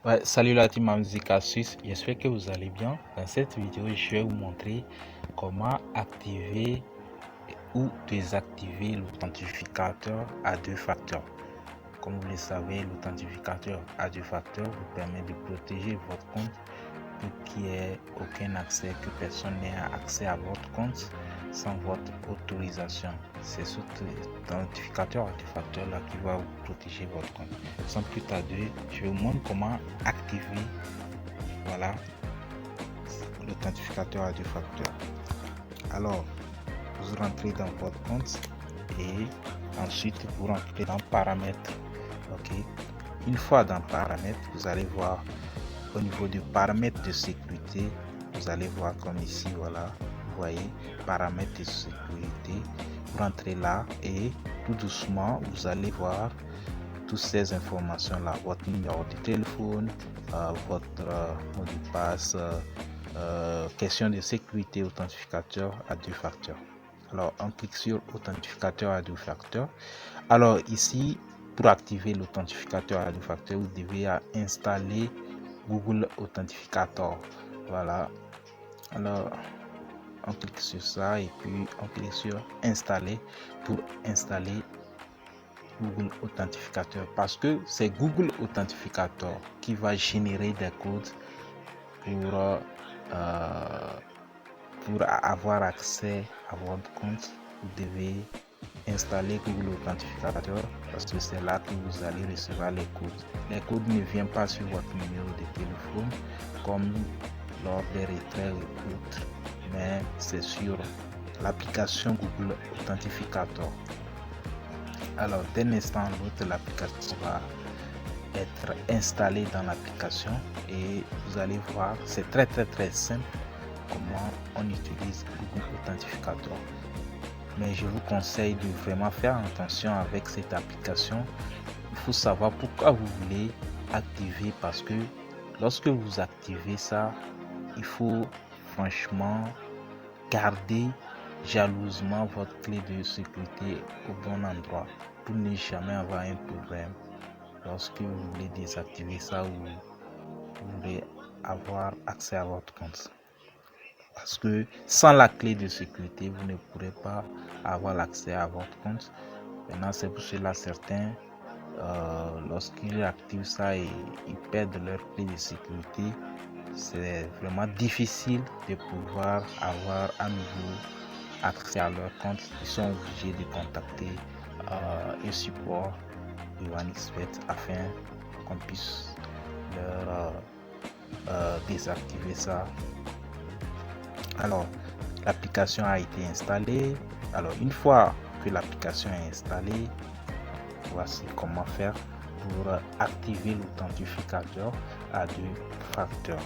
Ouais, salut la team Musica Suisse, j'espère que vous allez bien. Dans cette vidéo, je vais vous montrer comment activer ou désactiver l'authentificateur à deux facteurs. Comme vous le savez, l'authentificateur à deux facteurs vous permet de protéger votre compte pour qu'il n'y ait aucun accès, que personne n'ait accès à votre compte sans votre autorisation. C'est ce authentificateur à deux facteurs là qui va vous protéger votre compte. Sans plus tarder, je vous montre comment activer l'authentificateur à deux facteurs. Alors, vous rentrez dans votre compte et ensuite vous rentrez dans paramètres. Ok, une fois dans paramètres, vous allez voir au niveau du paramètre de sécurité, vous allez voir comme ici, voilà, vous voyez paramètres de sécurité. Vous rentrez là et tout doucement vous allez voir toutes ces informations là, votre numéro de téléphone, votre mot de passe, question de sécurité, authentificateur à deux facteurs. Alors on clique sur authentificateur à deux facteurs. Alors ici, pour activer l'authentificateur à deux facteurs, vous devez installer Google Authentificator. Voilà, alors on clique sur ça et puis on clique sur installer pour installer Google Authentificator, parce que c'est Google Authentificator qui va générer des codes pour avoir accès à votre compte. Vous devez installer Google Authentificator parce que c'est là que vous allez recevoir les codes. Les codes ne viennent pas sur votre numéro de téléphone comme lors des retraits ou autres, mais c'est sur l'application Google Authentificator. Alors d'un instant à l'autre, l'application va être installée dans l'application et vous allez voir, c'est très simple comment on utilise Google Authentificator. Mais je vous conseille de vraiment faire attention avec cette application. Il faut savoir pourquoi vous voulez activer, parce que lorsque vous activez ça, il faut franchement garder jalousement votre clé de sécurité au bon endroit pour ne jamais avoir un problème lorsque vous voulez désactiver ça ou vous voulez avoir accès à votre compte. Parce que sans la clé de sécurité, vous ne pourrez pas avoir l'accès à votre compte. Maintenant, c'est pour cela certains, lorsqu'ils activent ça et ils perdent leur clé de sécurité, c'est vraiment difficile de pouvoir avoir à nouveau accès à leur compte. Ils sont obligés de contacter le support de OneXBet afin qu'on puisse leur désactiver ça. Alors, l'application a été installée. Alors, une fois que l'application est installée, voici comment faire pour activer l'authentificateur à deux facteurs.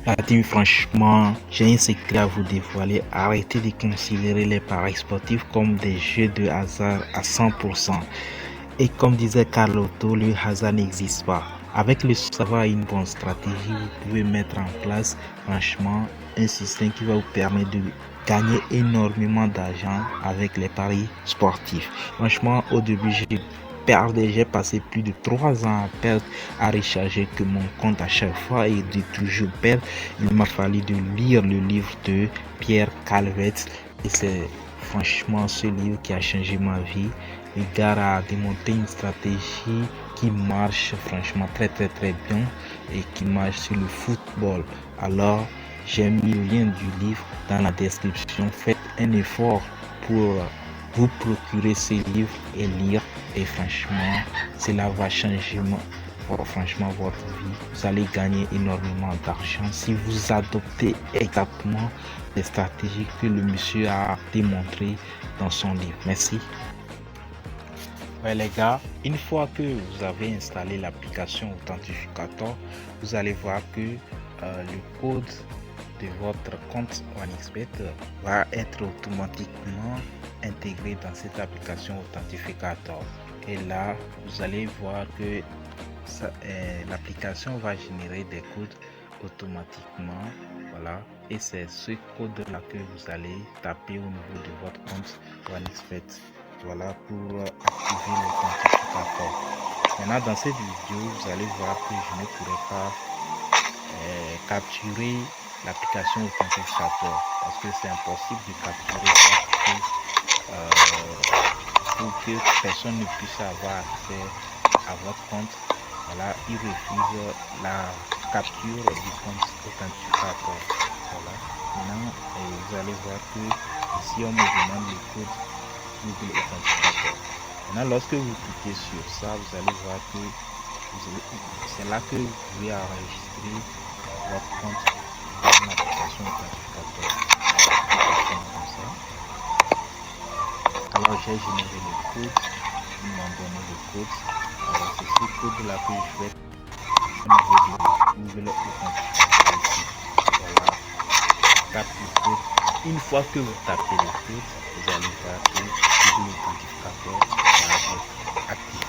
La team, franchement, j'ai un secret à vous dévoiler. Arrêtez de considérer les paris sportifs comme des jeux de hasard à 100%. Et comme disait Carlotto, le hasard n'existe pas. Avec le savoir et une bonne stratégie, vous pouvez mettre en place franchement un système qui va vous permettre de gagner énormément d'argent avec les paris sportifs. Franchement, au début, j'ai passé plus de 3 ans à perdre, à recharger que mon compte à chaque fois et de toujours perdre. Il m'a fallu de lire le livre de Pierre Calvet et c'est franchement ce livre qui a changé ma vie. Le gars a démonté une stratégie qui marche franchement très bien et qui marche sur le football. Alors j'ai mis le lien du livre dans la description. Faites un effort pour vous procurer ces livres et lire, et franchement cela va changer franchement votre vie. Vous allez gagner énormément d'argent si vous adoptez exactement les stratégies que le monsieur a démontré dans son livre. Merci. Ouais les gars, une fois que vous avez installé l'application Authentificator, vous allez voir que le code de votre compte OneXBet va être automatiquement intégré dans cette application Authentificator. Et là, vous allez voir que l'application va générer des codes automatiquement. Voilà, et c'est ce code là que vous allez taper au niveau de votre compte OneXBet. Voilà pour activer l'authentificateur. Maintenant, dans cette vidéo, vous allez voir que je ne pourrai pas capturer l'application authentificateur parce que c'est impossible de capturer ça pour que personne ne puisse avoir accès à votre compte. Voilà, il refuse la capture du compte authentificateur. Voilà. Maintenant, vous allez voir que ici on me demande le code Google Authentificateur. Maintenant, lorsque vous cliquez sur ça, vous allez voir que c'est là que vous pouvez enregistrer votre compte dans une application authentificateur. Comme ça. Alors j'ai généré le code, ils m'ont donné le code. Alors c'est ce code là que je vais au niveau de Google Authentificateur ici. Voilà, tape le code. Une fois que vous tapez le code, vous allez voir que Google Authentificateur va être activé.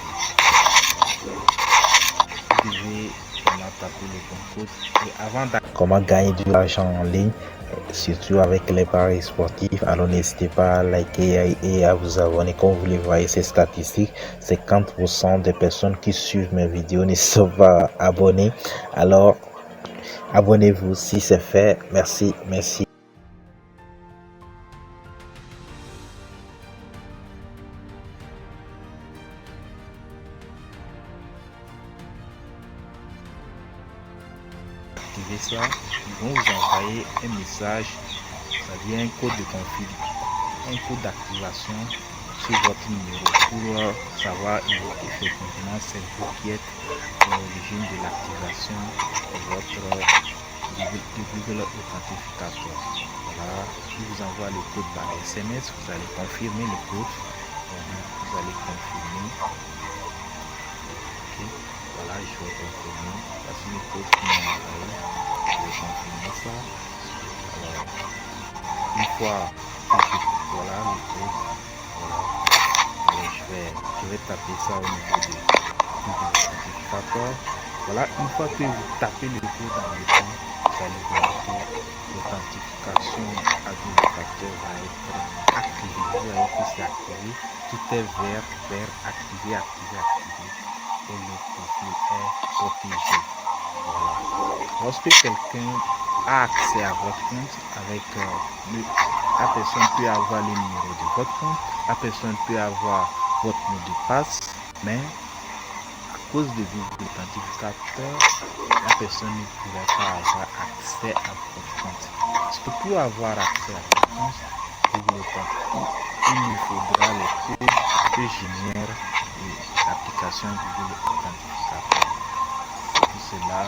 Vous devez vraiment taper le bon code. Et avant d'aller comment gagner de l'argent en ligne, surtout avec les paris sportifs, alors n'hésitez pas à liker et à vous abonner. Comme vous les voyez, ces statistiques, 50% des personnes qui suivent mes vidéos ne sont pas abonnées. Alors abonnez-vous si c'est fait. Merci. Activez ça, ils vont vous envoyer un message, c'est-à-dire un code de config, un code d'activation sur votre numéro pour savoir effectivement c'est vous qui êtes à l'origine de l'activation de votre Google Authentificateur. Voilà, il vous envoie le code par SMS, vous allez confirmer le code, vous allez confirmer. Okay. Voilà, je vais confirmer. Voici le code qui m'a envoyé. Je vais confirmer ça. Alors, une fois que voilà le code, voilà. Alors, je vais taper ça au niveau de Google Authentificateur. Voilà, une fois que vous tapez le code dans le temps, vous allez voir que l'authentification à Google Factor va être activée. Vous voyez que c'est activé. Tout est vert, activé. Et le profil est protégé. Voilà. Lorsque quelqu'un a accès à votre compte, avec la personne peut avoir le numéro de votre compte, la personne peut avoir votre mot de passe, mais à cause de Google Authentificateur, la personne ne pourrait pas avoir accès à votre compte. Parce que pour avoir accès à votre compte, Google Authentificateur, il nous faudra le code que génère l'application Google Authentificateur. C'est pour cela,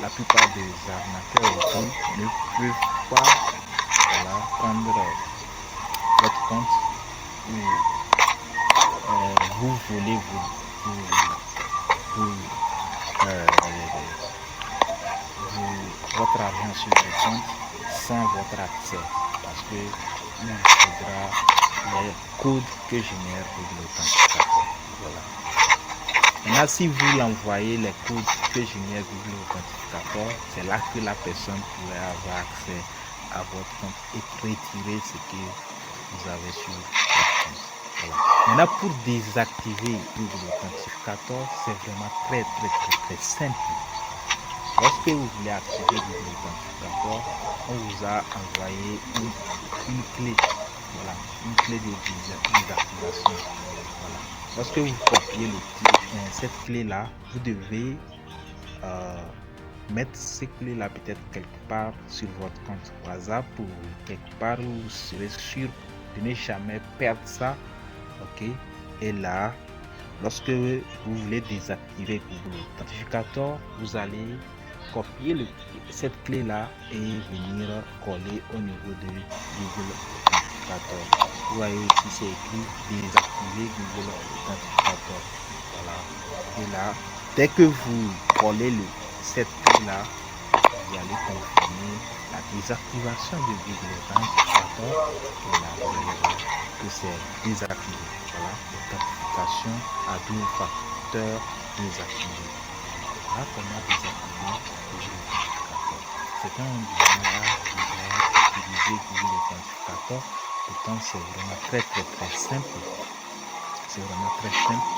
la plupart des arnaqueurs aussi ne peuvent pas prendre votre compte ou vous voler votre argent sur votre compte sans votre accès, parce que il faudra les codes que génère Google Authentificateur. Voilà. Maintenant, si vous l'envoyez les codes que génère Google Authentificateur, c'est là que la personne pourrait avoir accès à votre compte et retirer ce que vous avez sur votre compte. Voilà. Maintenant, pour désactiver Google Authentificateur, c'est vraiment très simple. Lorsque vous voulez activer Google Authentificateur, on vous a envoyé une clé. Voilà, une clé de désactivation. Voilà. Lorsque vous copiez cette clé là, vous devez mettre cette clé là peut-être quelque part sur votre compte WhatsApp ou quelque part où vous serez sûr de ne jamais perdre ça. Ok, et là, lorsque vous voulez désactiver Google Authentificateur, vous allez copier cette clé là et venir coller au niveau de Google Authentificateur. Vous voyez ici c'est écrit désactiver Google Authentificateur. Voilà. Et là, dès que vous collez cette clé là, vous allez confirmer la désactivation de Google Authentificateur. Et là, vous allez voir que c'est désactivé. Voilà, l'authentification à double facteur désactivé. Voilà comment désactiver Google Authentificateur. C'est un moyen d'utiliser Google Authentificateur. Pourtant, c'est vraiment très simple. C'est vraiment très simple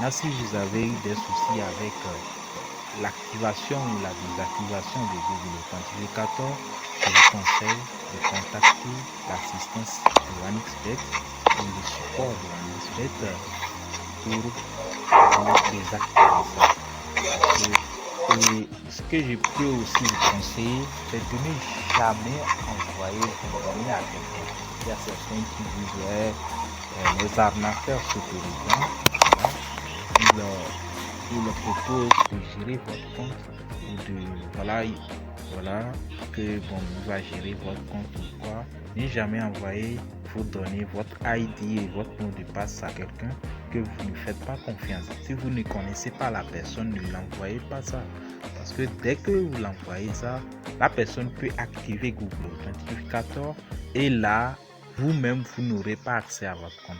Maintenant, si vous avez des soucis avec l'activation ou la désactivation de Google Authentificator, je vous conseille de contacter l'assistance de OneXBet ou le support de OneXBet pour vous désactiver ça. Et ce que je peux aussi vous conseiller, c'est de ne jamais envoyer vos données à quelqu'un. Il y a certains qui disent les arnaqueurs sécurisants, ils proposent de gérer votre compte ou de que bon, il va gérer votre compte ou quoi. Ne jamais envoyer vos données, votre ID et votre mot de passe à quelqu'un que vous ne faites pas confiance. Si vous ne connaissez pas la personne, ne l'envoyez pas ça. Parce que dès que vous l'envoyez ça, la personne peut activer Google Authentificator et là, vous-même, vous n'aurez pas accès à votre compte.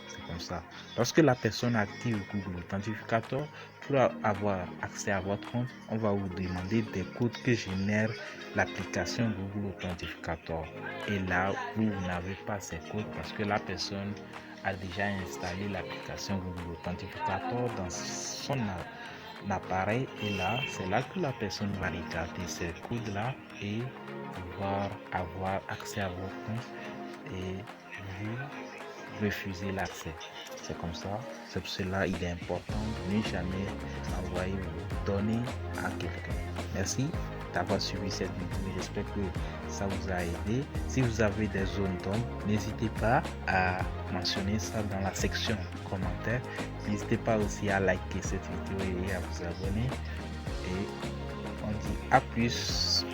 C'est comme ça. Lorsque la personne active Google Authentificator, pour avoir accès à votre compte, on va vous demander des codes que génère l'application Google Authentificator. Et là, vous n'avez pas ces codes parce que la personne a déjà installé l'application Google Authentificator dans son appareil. Et là, c'est là que la personne va regarder ces codes-là et pouvoir avoir accès à votre compte et vous refuser l'accès. C'est comme ça. C'est pour cela il est important de ne jamais envoyer vos données à quelqu'un. Merci d'avoir suivi cette vidéo. J'espère que ça vous a aidé. Si vous avez des zones d'ombre, n'hésitez pas à mentionner ça dans la section commentaires. N'hésitez pas aussi à liker cette vidéo et à vous abonner. Et on dit à plus.